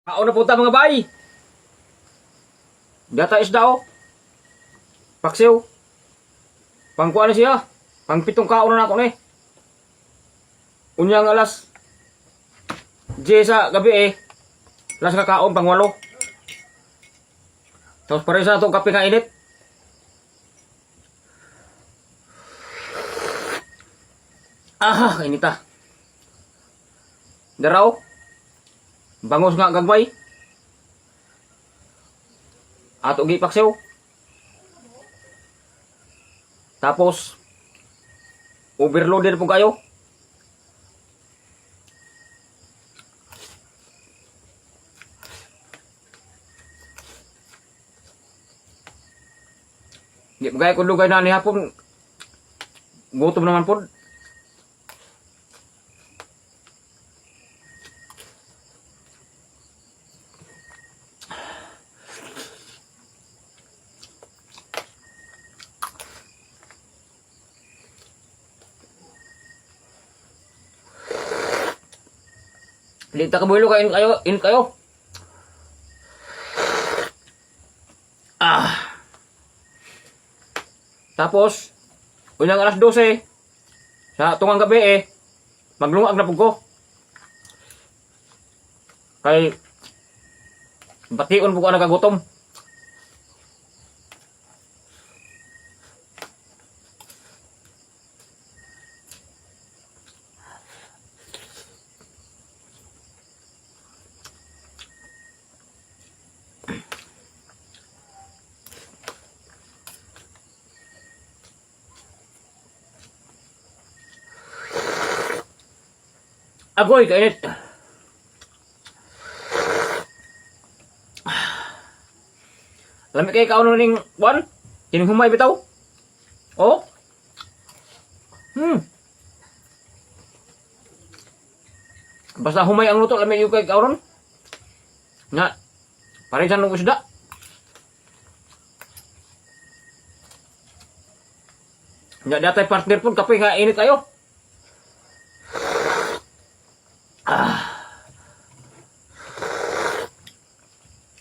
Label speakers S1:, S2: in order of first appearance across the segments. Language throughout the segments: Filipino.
S1: Kaon na punta mga bay. Data isda o. Paksiw. Pangkuha na siya. Pang pitong kaon na ako na eh. Unyang alas J sa gabi eh. Alas ka kaon pang 8. Tapos pare sa itong kape nga init. Ah, inita. Daraw. Bangos nga gagway. Ato gi paksiw. Tapos overloaded po kayo. Di bagay kung lugay na ni hapon. Gutom naman po. Lita ka buhilo kayo, in kayo. Ah. Tapos, unyang alas 12, sa tungang gabi eh, maglungag na po ko. Kay, bation po ko nagagutom. Agoy, kainit. Lamig kayo kauno ning buwan? Kining humay bitaw? Oh? Basta humay ang luto, lamig yung kay kaunon. Nga, parisan ng isda. Nga, datay partner po, kape nga init kayo.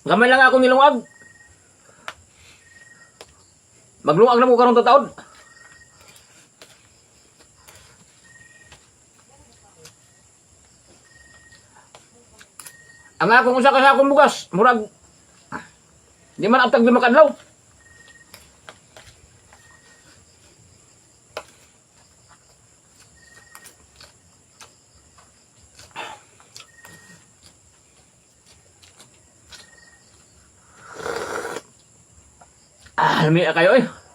S1: Gamay lang ako nilungag. Maglungag na mo karong taon. Ang akong usa ka sa akong bugas, murag di man abtag 5 kadlaw. Ah, lami kayo eh.